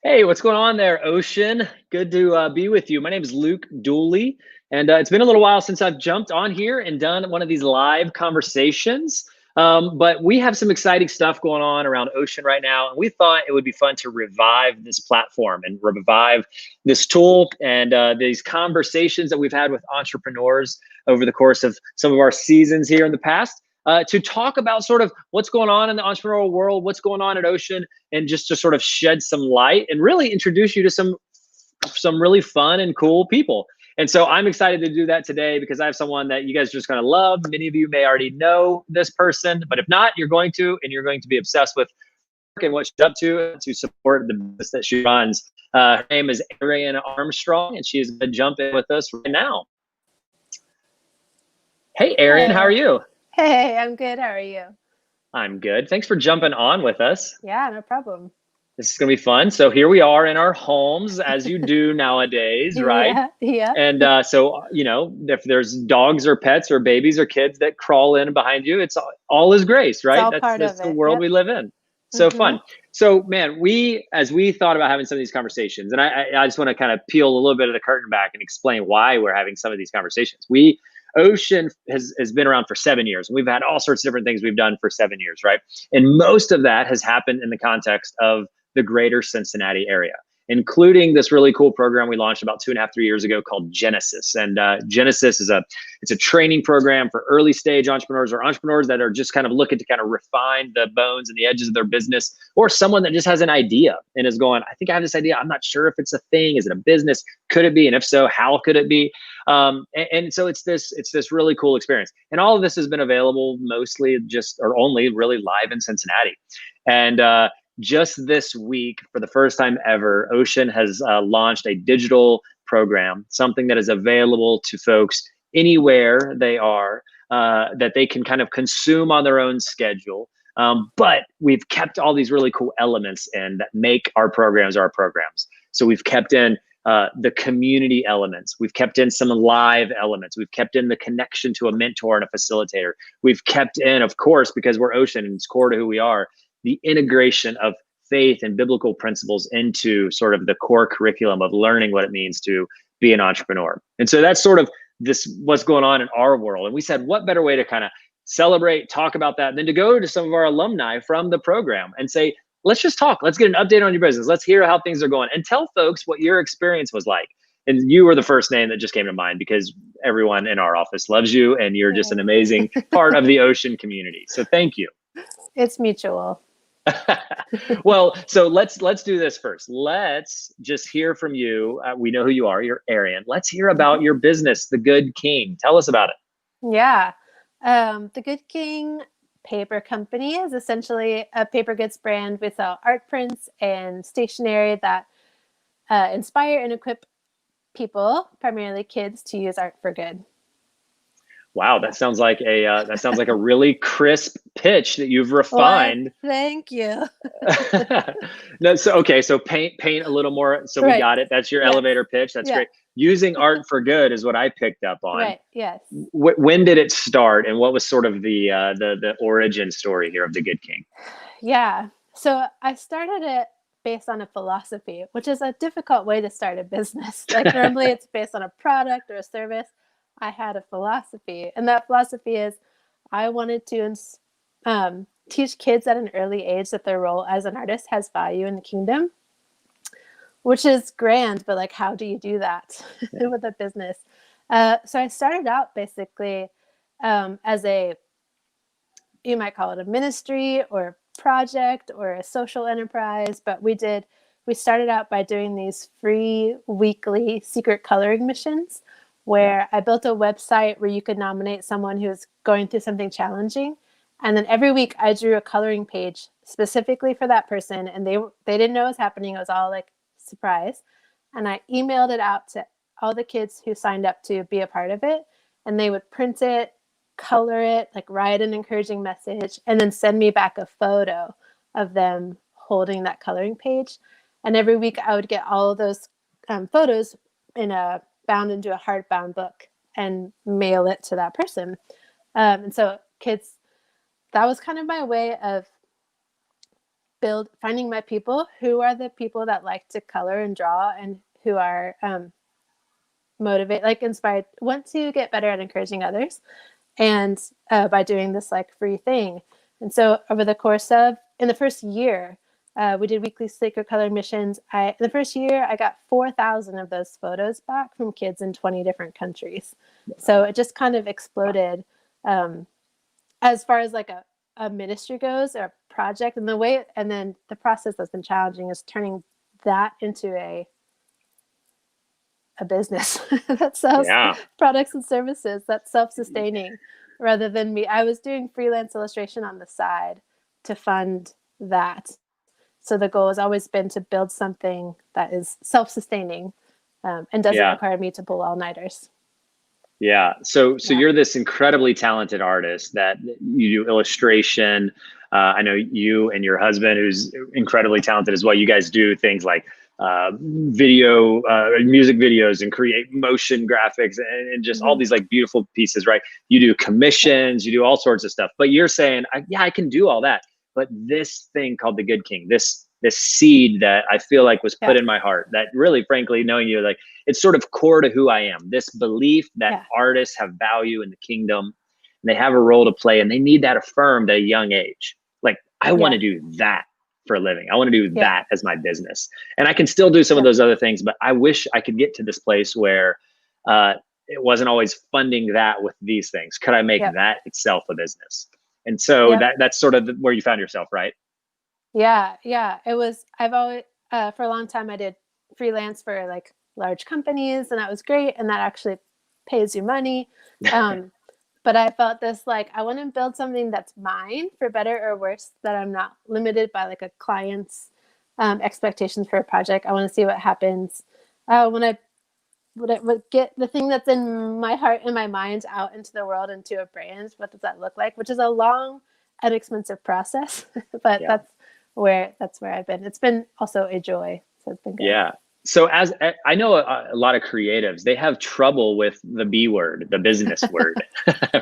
Hey, what's going on there, Ocean? Good to be with you. My name is Luke Dooley, and it's been a little while since I've jumped on here and done one of these live conversations. But we have some exciting stuff going on around Ocean right now, and we thought it would be fun to revive this platform and revive this tool and these conversations that we've had with entrepreneurs over the course of some of our seasons here in the past. To talk about sort of what's going on in the entrepreneurial world, what's going on at Ocean, and just to sort of shed some light and really introduce you to some really fun and cool people. And so I'm excited to do that today because I have someone that you guys are just going to love. Many of you may already know this person, but if not, you're going to, and you're going to be obsessed with work and what she's up to support the business that she runs. Her name is Arian Armstrong, and she is going to jump in with us right now. Hey, Arian, how are you? Hey, I'm good. How are you? I'm good. Thanks for jumping on with us. Yeah, no problem. This is going to be fun. So here we are in our homes, as you do nowadays, right? Yeah. And so, if there's dogs or pets or babies or kids that crawl in behind you, it's all is grace, It's right? all That's part that's of the it. world Yep. we live in. So fun. So, man, as we thought about having some of these conversations, and I just want to kind of peel a little bit of the curtain back and explain why we're having some of these conversations. Ocean has been around for 7 years, and we've had all sorts of different things we've done for 7 years, right? And most of that has happened in the context of the greater Cincinnati area, including this really cool program we launched about 2.5, 3 years ago called Genesis. And Genesis is it's a training program for early stage entrepreneurs or entrepreneurs that are just kind of looking to kind of refine the bones and the edges of their business, or someone that just has an idea and is going, I think I have this idea. I'm not sure if it's a thing. Is it a business? Could it be? And if so, how could it be? And so it's this really cool experience. And all of this has been available mostly just or only really live in Cincinnati. And just this week, for the first time ever, Ocean has launched a digital program, something that is available to folks anywhere they are, that they can kind of consume on their own schedule. But we've kept all these really cool elements in that make our programs our programs. So we've kept in the community elements. We've kept in some live elements. We've kept in the connection to a mentor and a facilitator. We've kept in, of course, because we're Ocean and it's core to who we are, the integration of faith and biblical principles into sort of the core curriculum of learning what it means to be an entrepreneur. And so that's sort of what's going on in our world. And we said, what better way to kind of celebrate, talk about that, than to go to some of our alumni from the program and say, let's just talk. Let's get an update on your business. Let's hear how things are going and tell folks what your experience was like. And you were the first name that just came to mind because everyone in our office loves you and you're just an amazing part of the Ocean community. So thank you. It's mutual. Well, so let's do this first. Let's just hear from you. We know who you are. You're Arian. Let's hear about your business, The Good King. Tell us about it. Yeah. The Good King Paper Company is essentially a paper goods brand. We sell art prints and stationery that inspire and equip people, primarily kids, to use art for good. Wow, that sounds like a really crisp pitch that you've refined. Well, thank you. No, so paint a little more. So we got it. That's your elevator pitch. That's great. Using art for good is what I picked up on. Right. Yes. When did it start, and what was sort of the origin story here of The Good King? Yeah. So I started it based on a philosophy, which is a difficult way to start a business. Like normally it's based on a product or a service. I had a philosophy, and that philosophy is I wanted to teach kids at an early age that their role as an artist has value in the kingdom, which is grand, but like, how do you do that with a business? So I started out basically as you might call it a ministry or a project or a social enterprise, but we started out by doing these free weekly secret coloring missions where I built a website where you could nominate someone who's going through something challenging. And then every week I drew a coloring page specifically for that person. And they didn't know it was happening. It was all like surprise. And I emailed it out to all the kids who signed up to be a part of it. And they would print it, color it, like write an encouraging message, and then send me back a photo of them holding that coloring page. And every week I would get all of those photos bound into a hardbound book and mail it to that person. And so kids, that was kind of my way of finding my people, who are the people that like to color and draw and who are motivated, like inspired, want to get better at encouraging others, and by doing this like free thing. And so over the course of, in the first year, we did weekly sacred color missions. In the first year, I got 4,000 of those photos back from kids in 20 different countries. So it just kind of exploded as far as like a ministry goes, or a project. And then the process that's been challenging is turning that into a business that sells products and services, that's self-sustaining, rather than me. I was doing freelance illustration on the side to fund that. So the goal has always been to build something that is self-sustaining and doesn't require me to pull all-nighters. Yeah. So you're this incredibly talented artist that you do illustration. I know you and your husband, who's incredibly talented as well. You guys do things like video, music videos, and create motion graphics and just all these like beautiful pieces, right? You do commissions, you do all sorts of stuff. But you're saying, I can do all that. But this thing called the Good King, this seed that I feel like was put in my heart, that really, frankly, knowing you, like, it's sort of core to who I am. This belief that artists have value in the kingdom, and they have a role to play, and they need that affirmed at a young age. Like, I want to do that for a living. I want to do that as my business. And I can still do some of those other things, but I wish I could get to this place where it wasn't always funding that with these things. Could I make that itself a business? And so that's sort of where you found yourself, right? Yeah. It was, I've always, for a long time, I did freelance for like large companies, and that was great. And that actually pays you money. But I felt this, like, I want to build something that's mine, for better or worse, that I'm not limited by like a client's expectations for a project. I want to see what happens when I would get the thing that's in my heart and my mind out into the world, into a brand. What does that look like? Which is a long and expensive process, but that's where I've been. It's been also a joy. So it's been good. Yeah. So as I know a lot of creatives, they have trouble with the B word, the business word,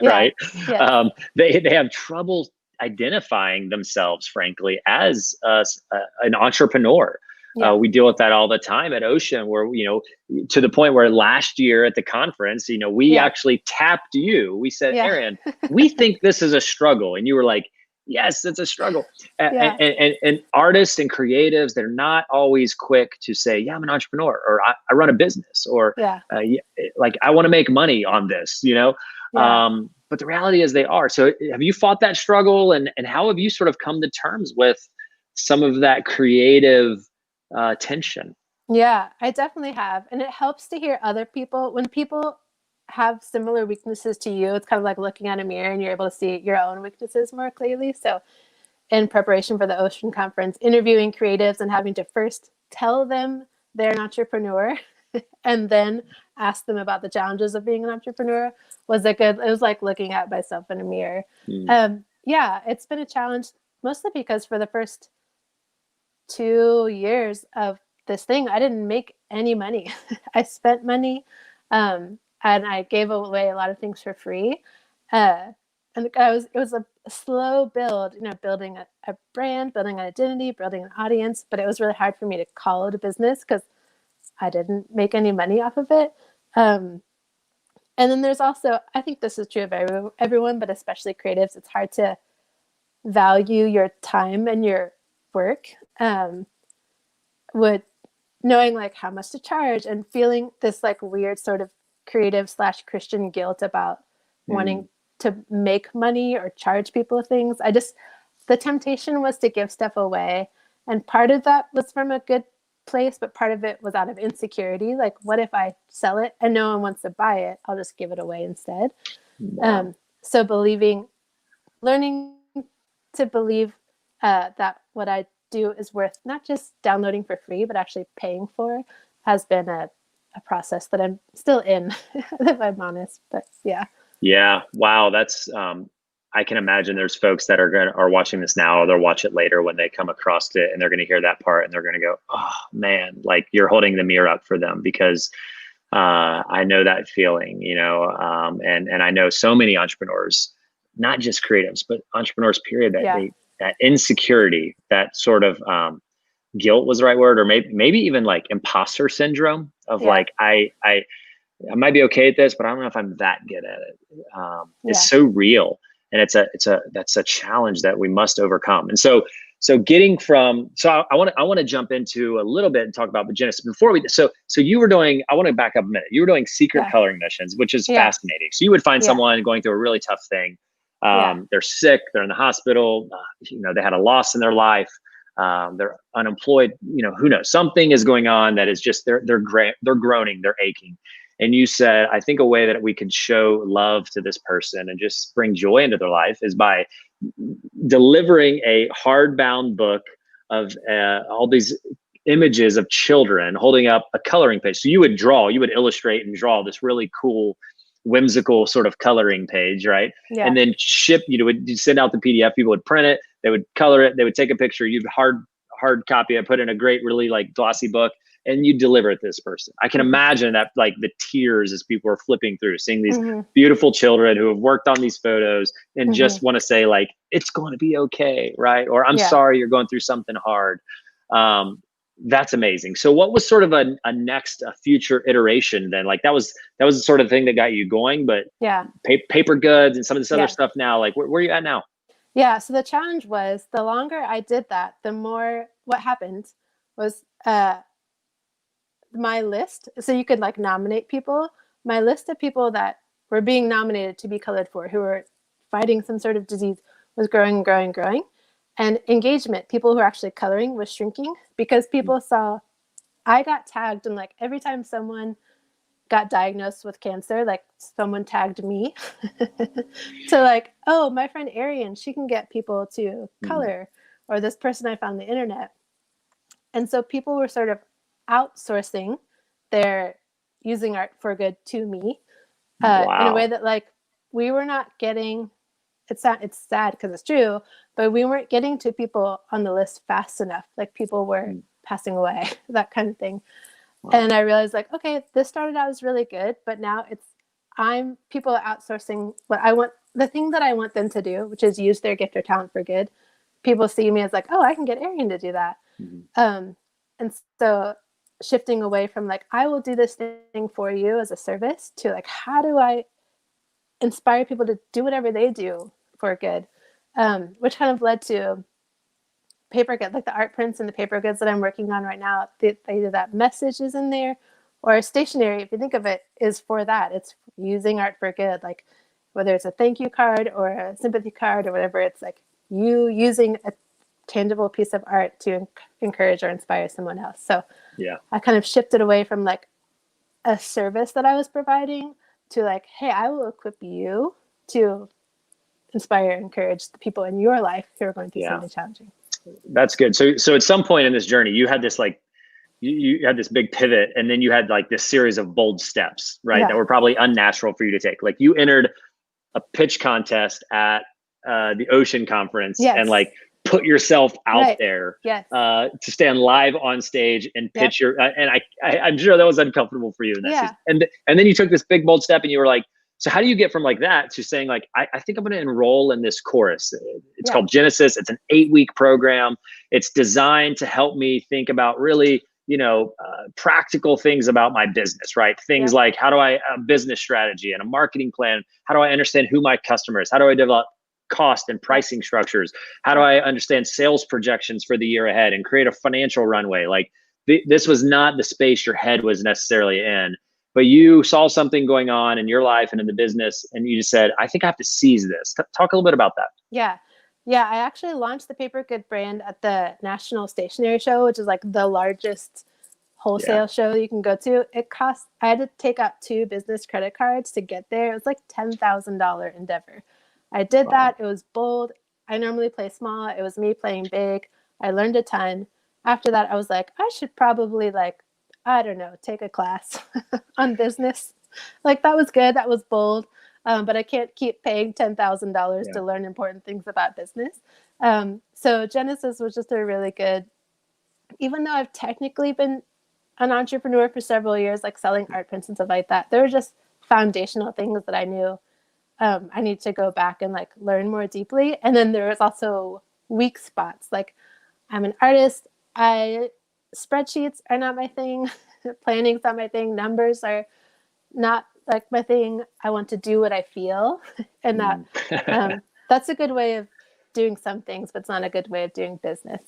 right? Yeah. They have trouble identifying themselves, frankly, as an entrepreneur. Yeah. We deal with that all the time at Ocean, where, to the point where last year at the conference, we actually tapped you. We said, Erin, we think this is a struggle. And you were like, yes, it's a struggle. And artists and creatives, they're not always quick to say, yeah, I'm an entrepreneur, or I run a business, or like, I want to make money on this, but the reality is they are. So have you fought that struggle, and how have you sort of come to terms with some of that creative tension? Yeah, I definitely have. And it helps to hear other people. When people have similar weaknesses to you, it's kind of like looking at a mirror, and you're able to see your own weaknesses more clearly. So in preparation for the Ocean Conference, interviewing creatives and having to first tell them they're an entrepreneur and then ask them about the challenges of being an entrepreneur it was like looking at myself in a mirror. It's been a challenge, mostly because for the first 2 years of this thing, I didn't make any money. I spent money, and I gave away a lot of things for free. And it was a slow build, building a brand, building an identity, building an audience. But it was really hard for me to call it a business because I didn't make any money off of it. And then there's also, I think this is true of everyone, but especially creatives, it's hard to value your time and your work, with knowing like how much to charge, and feeling this like weird sort of creative / Christian guilt about wanting to make money or charge people things. The temptation was to give stuff away. And part of that was from a good place, but part of it was out of insecurity. Like, what if I sell it and no one wants to buy it? I'll just give it away instead. Wow. So learning to believe that what I do is worth not just downloading for free, but actually paying for, has been a process that I'm still in, if I'm honest. But yeah. Yeah. Wow. That's, I can imagine there's folks that are watching this now, or they'll watch it later when they come across it, and they're going to hear that part, and they're going to go, oh man, like, you're holding the mirror up for them, because I know that feeling, and I know so many entrepreneurs, not just creatives, but entrepreneurs period, that that insecurity, that sort of guilt was the right word, or maybe even like imposter syndrome of Yeah. like, I might be okay at this, but I don't know if I'm that good at it. Is Yeah. so real, and that's a challenge that we must overcome. And so getting from, so I want to jump into a little bit and talk about the Genesis before we. So you were doing. I want to back up a minute. You were doing secret Yeah. coloring missions, which is Yeah. fascinating. So you would find Yeah. someone going through a really tough thing. Yeah. They're sick. They're in the hospital. They had a loss in their life. They're unemployed. Who knows? Something is going on that is just they're groaning. They're aching. And you said, I think a way that we can show love to this person and just bring joy into their life is by delivering a hardbound book of all these images of children holding up a coloring page. So you would illustrate and draw this really cool, whimsical sort of coloring page, right? Yeah. And then you'd send out the PDF, people would print it, they would color it, they would take a picture, you'd hard copy it, put in a great, really like glossy book, and you deliver it to this person. I can imagine that, like the tears as people are flipping through, seeing these beautiful children who have worked on these photos and just want to say like, it's going to be okay, right? Or I'm sorry you're going through something hard. That's amazing. So what was sort of a future iteration then? Like that was the sort of thing that got you going, but paper goods and some of this other stuff now, like where are you at now? Yeah. So the challenge was, the longer I did that, the more what happened was, my list, so you could like nominate people, my list of people that were being nominated to be colored for, who were fighting some sort of disease, was growing. And engagement, people who are actually coloring, was shrinking, because people saw, I got tagged, and like every time someone got diagnosed with cancer, like someone tagged me to like, oh, my friend Arian, she can get people to color, or this person I found on the internet. And so people were sort of outsourcing their using art for good to me, in a way that like we were not getting. It's sad because it's true, but we weren't getting to people on the list fast enough. Like people were passing away, that kind of thing. And I realized like, okay, this started out as really good, but now people are outsourcing what I want, the thing that I want them to do, which is use their gift or talent for good. People see me as like, oh, I can get Arian to do that. And so shifting away from like, I will do this thing for you as a service, to like, how do I inspire people to do whatever they do for good, which kind of led to paper goods, like the art prints and the paper goods that I'm working on right now. Either that message is in there, or stationery, if you think of it, is for that. It's using art for good, like whether it's a thank you card or a sympathy card or whatever. It's like you using a tangible piece of art to encourage or inspire someone else. So I kind of shifted away from like a service that I was providing to like, hey, I will equip you to inspire and encourage the people in your life who are going through something challenging. That's good. So at some point in this journey, you had this like, you had this big pivot, and then you had like this series of bold steps, right? That were probably unnatural for you to take. Like you entered a pitch contest at the Ocean Conference and like put yourself out there to stand live on stage and pitch your, and I'm sure that was uncomfortable for you in that season. And then you took this big bold step and you were like, so how do you get from like that to saying like, I think I'm going to enroll in this course. It's called Genesis. It's an 8-week program. It's designed to help me think about really, practical things about my business, right? Things like, how do I, a business strategy and a marketing plan? How do I understand who my customer is? How do I develop cost and pricing structures? How do I understand sales projections for the year ahead and create a financial runway? Like this was not the space your head was necessarily in, but you saw something going on in your life and in the business, and you just said, I think I have to seize this. Talk a little bit about that. Yeah, I actually launched the Paper Good brand at the National Stationery Show, which is like the largest wholesale show you can go to. I had to take out 2 business credit cards to get there. It was like $10,000 endeavor. I did that. It was bold. I normally play small. It was me playing big. I learned a ton. After that, I was like, I should probably like, I don't know, take a class on business. Like that was good. That was bold. But I can't keep paying $10,000 to learn important things about business. So Genesis was just a really good, even though I've technically been an entrepreneur for several years, like selling art prints and stuff like that, there were just foundational things that I knew I need to go back and like learn more deeply. And then there was also weak spots. Like, I'm an artist. Spreadsheets are not my thing. Planning's not my thing. Numbers are not like my thing. I want to do what I feel. And that's a good way of doing some things, but it's not a good way of doing business.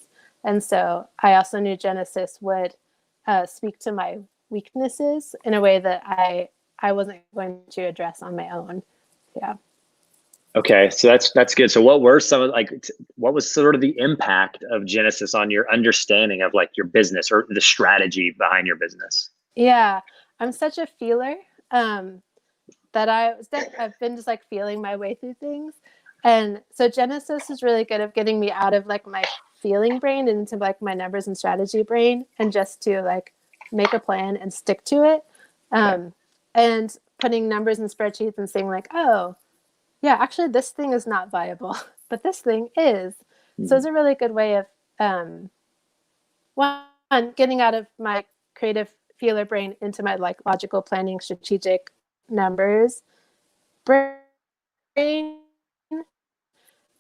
And so I also knew Genesis would speak to my weaknesses in a way that I wasn't going to address on my own. Yeah. Okay, so that's good. So what were some of what was sort of the impact of Genesis on your understanding of like your business or the strategy behind your business? Yeah, I'm such a feeler that I've been just like feeling my way through things. And so Genesis is really good at getting me out of like my feeling brain and into like my numbers and strategy brain, and just to like make a plan and stick to it. And putting numbers in spreadsheets and saying like, oh, yeah, actually this thing is not viable, but this thing is. So it's a really good way of one, getting out of my creative feeler brain into my like logical planning, strategic numbers brain.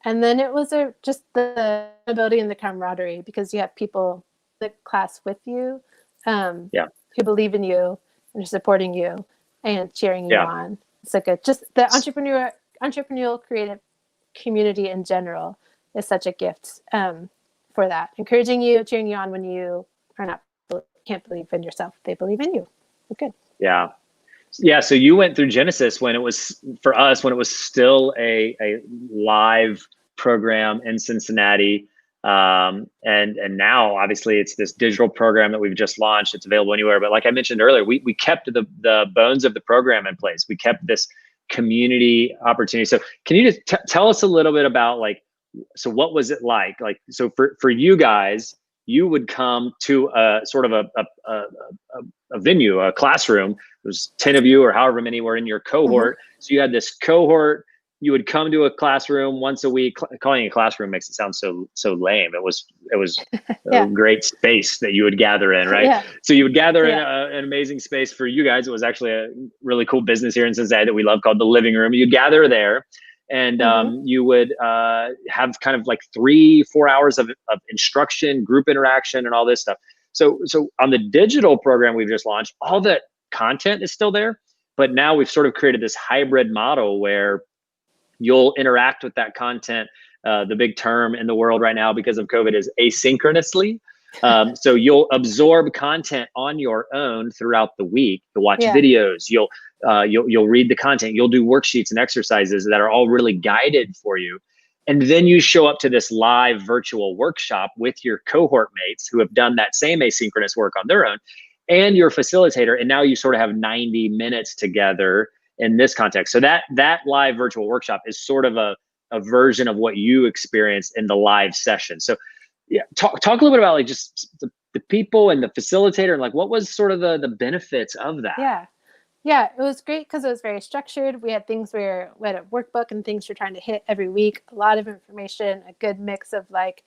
And then it was just the ability and the camaraderie, because you have people in the class with you who believe in you and are supporting you and cheering you on. So good. Just the entrepreneurial creative community in general is such a gift for that. Encouraging you, cheering you on when you can't believe in yourself. They believe in you. Good. Yeah. Yeah. So you went through Genesis when it was, for us, when it was still a live program in Cincinnati. And now obviously it's this digital program that we've just launched. It's available anywhere. But like I mentioned earlier, we kept the bones of the program in place. We kept this community opportunity. So can you just tell us a little bit about like, so what was it like? Like, so for you guys, you would come to a sort of a venue, a classroom. There's 10 of you or however many were in your cohort. So you had this cohort. You would come to a classroom once a week. Calling it a classroom makes it sound so lame. It was a great space that you would gather in, right? Yeah. So you would gather in an amazing space. For you guys, it was actually a really cool business here in Cincinnati that we love called the Living Room. You'd gather there, and you would have kind of like 3-4 hours of instruction, group interaction, and all this stuff. So on the digital program we've just launched, all that content is still there, but now we've sort of created this hybrid model where you'll interact with that content. The big term in the world right now because of COVID is asynchronously. So you'll absorb content on your own throughout the week. You'll watch videos. You'll read the content. You'll do worksheets and exercises that are all really guided for you. And then you show up to this live virtual workshop with your cohort mates who have done that same asynchronous work on their own, and your facilitator. And now you sort of have 90 minutes together in this context. So that live virtual workshop is sort of a version of what you experienced in the live session. So yeah, talk a little bit about like just the people and the facilitator, and like what was sort of the benefits of that? Yeah, it was great because it was very structured. We had things we had a workbook and things we're trying to hit every week. A lot of information, a good mix of like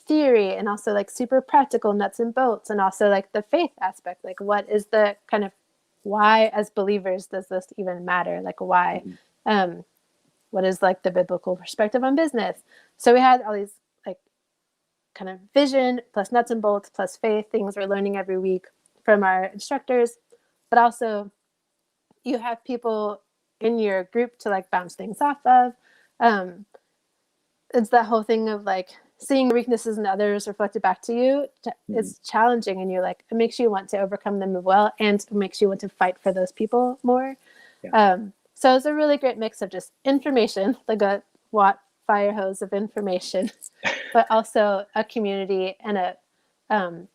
theory and also like super practical nuts and bolts, and also like the faith aspect. Like, what is the kind of why as believers does this even matter? Like, why? What is like the biblical perspective on business? So we had all these like kind of vision plus nuts and bolts plus faith things we're learning every week from our instructors, but also you have people in your group to like bounce things off of. It's that whole thing of like seeing the weaknesses in others reflected back to you. It's challenging, and you're like, it makes you want to overcome them as well, and it makes you want to fight for those people more. So it's a really great mix of just information, like a fire hose of information, but also a community and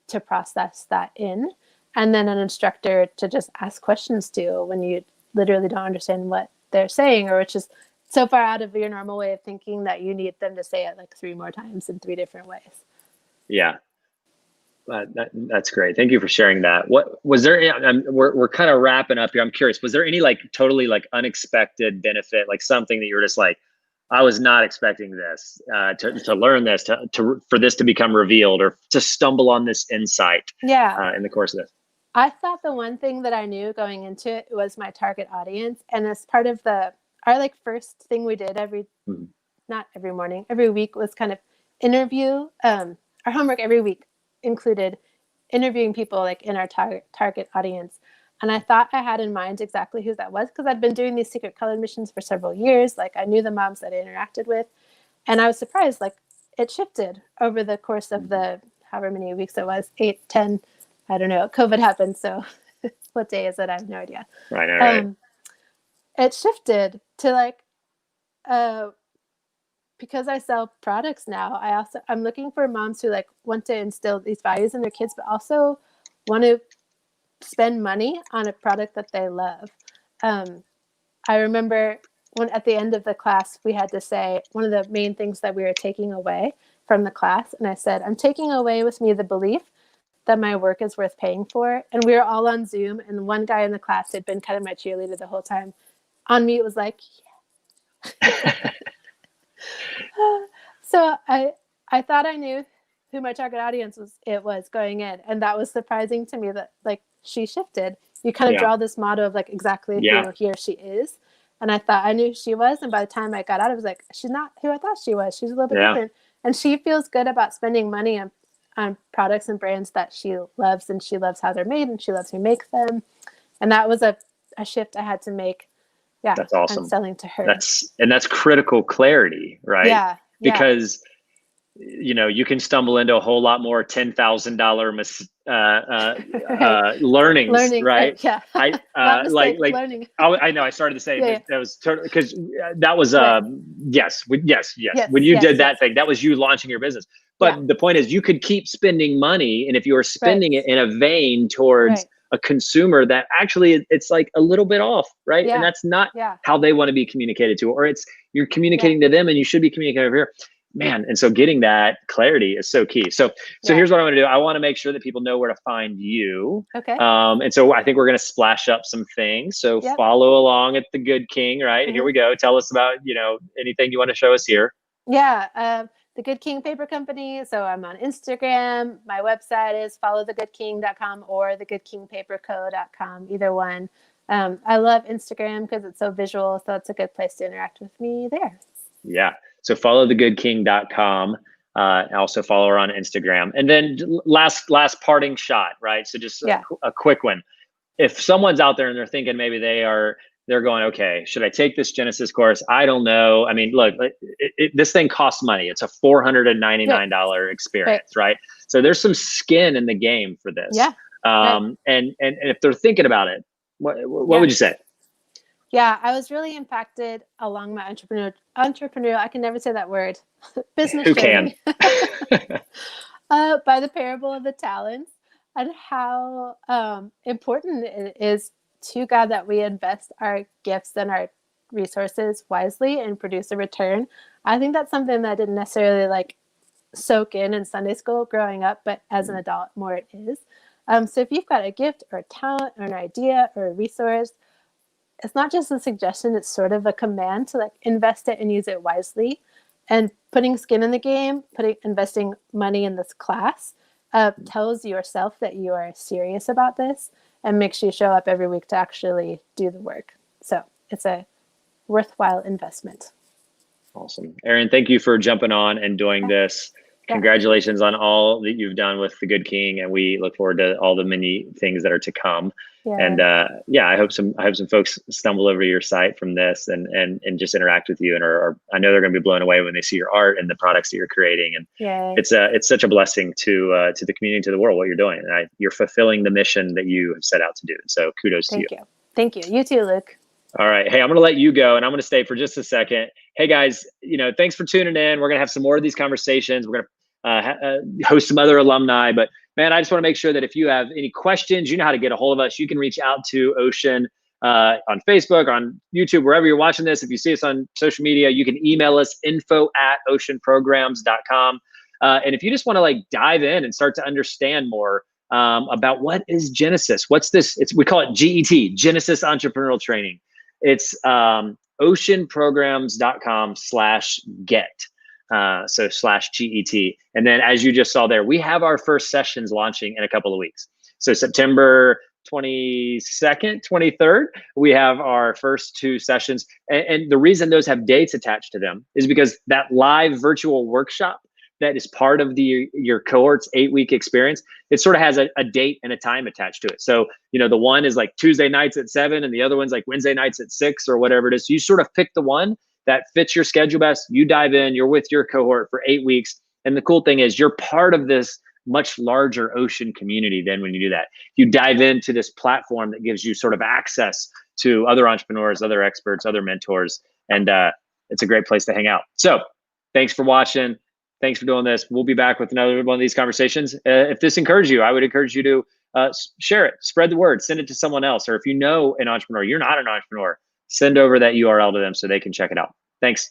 to process that in. And then an instructor to just ask questions to when you literally don't understand what they're saying, or it's just so far out of your normal way of thinking that you need them to say it like 3 more times in 3 different ways. Yeah, that's great. Thank you for sharing that. What was there? We're kind of wrapping up here. I'm curious. Was there any like totally like unexpected benefit, like something that you were just like, I was not expecting this to learn this, for this to become revealed, or to stumble on this insight in the course of this? I thought the one thing that I knew going into it was my target audience. And as part of our like first thing we did not every morning, every week was kind of interview. Our homework every week included interviewing people like in our target audience. And I thought I had in mind exactly who that was because I'd been doing these secret colored missions for several years. Like I knew the moms that I interacted with. And I was surprised, like it shifted over the course of the however many weeks it was, 8, 10, I don't know. COVID happened. So what day is it? I have no idea. Right. It shifted to like, because I sell products now, I'm looking for moms who like want to instill these values in their kids, but also want to spend money on a product that they love. I remember when at the end of the class, we had to say one of the main things that we were taking away from the class. And I said, I'm taking away with me the belief that my work is worth paying for. And we were all on Zoom. And one guy in the class had been kind of my cheerleader the whole time. On me, it was like, yeah. So I thought I knew who my target audience was going in. And that was surprising to me that like she shifted. You kind of draw this model of like exactly who he or she is. And I thought I knew who she was. And by the time I got out, I was like, she's not who I thought she was. She's a little bit different. And she feels good about spending money on products and brands that she loves. And she loves how they're made and she loves who makes them. And that was a shift I had to make. Yeah. That's awesome. I'm selling to her. That's critical clarity, right? Yeah. Because you know, you can stumble into a whole lot more $10,000 learnings, right? Yeah. Learning. I know I started to say that was because that was yes. When you did that thing, that was you launching your business. But the point is, you could keep spending money, and if you are spending it in a vein towards a consumer that actually it's like a little bit off, right? And that's not how they want to be communicated to, or you're communicating to them, and you should be communicating over here. Man, and so getting that clarity is so key. So here's what I want to do. I want to make sure that people know where to find you. Okay. And so I think we're going to splash up some things. So follow along at The Good King, right? Here we go. Tell us about, anything you want to show us here. Yeah. The Good King Paper Company. So I'm on Instagram. My website is followthegoodking.com or thegoodkingpaperco.com, either one. I love Instagram because it's so visual. So it's a good place to interact with me there. Yeah. So followthegoodking.com. Also follow her on Instagram. And then last parting shot, right? So just a quick one. If someone's out there and they're thinking maybe they're going, okay, should I take this Genesis course? I don't know. I mean, look, this thing costs money. It's a $499 experience, right? So there's some skin in the game for this. Yeah. And if they're thinking about it, what would you say? Yeah, I was really impacted along my entrepreneurial, I can never say that word, business journey. By the parable of the talents and how important it is to God that we invest our gifts and our resources wisely and produce a return. I think that's something that I didn't necessarily like soak in Sunday school growing up, but as an adult, more it is. So if you've got a gift or a talent or an idea or a resource, it's not just a suggestion, it's sort of a command to like invest it and use it wisely. And putting skin in the game, investing money in this class tells yourself that you are serious about this and makes you show up every week to actually do the work. So it's a worthwhile investment. Awesome. Erin, thank you for jumping on and doing this. Congratulations on all that you've done with The Good King, and we look forward to all the many things that are to come. Yeah. And I hope some folks stumble over your site from this and just interact with you, and I know they're going to be blown away when they see your art and the products that you're creating. And it's such a blessing to the community, to the world, what you're doing. And you're fulfilling the mission that you have set out to do. So kudos to you. Thank you. You too, Luke. All right. Hey, I'm going to let you go, and I'm going to stay for just a second. Hey guys, thanks for tuning in. We're going to have some more of these conversations. We're going to host some other alumni, but man, I just want to make sure that if you have any questions, you know how to get a hold of us. You can reach out to Ocean on Facebook, on YouTube, wherever you're watching this. If you see us on social media, you can email us info@oceanprograms.com. And if you just want to like dive in and start to understand more about what is Genesis, what's this? We call it GET, Genesis Entrepreneurial Training. It's oceanprograms.com/get. So /GET. And then as you just saw there, we have our first sessions launching in a couple of weeks. So September 22nd, 23rd, we have our first 2 sessions. And the reason those have dates attached to them is because that live virtual workshop that is part of your cohort's 8-week experience, it sort of has a date and a time attached to it. So, the one is like Tuesday nights at 7 and the other one's like Wednesday nights at 6 or whatever it is. So you sort of pick the one that fits your schedule best. You dive in, you're with your cohort for 8 weeks. And the cool thing is you're part of this much larger Ocean community then when you do that. You dive into this platform that gives you sort of access to other entrepreneurs, other experts, other mentors, and it's a great place to hang out. So thanks for watching. Thanks for doing this. We'll be back with another one of these conversations. If this encouraged you, I would encourage you to share it, spread the word, send it to someone else. Or if you know an entrepreneur, you're not an entrepreneur, send over that URL to them so they can check it out. Thanks.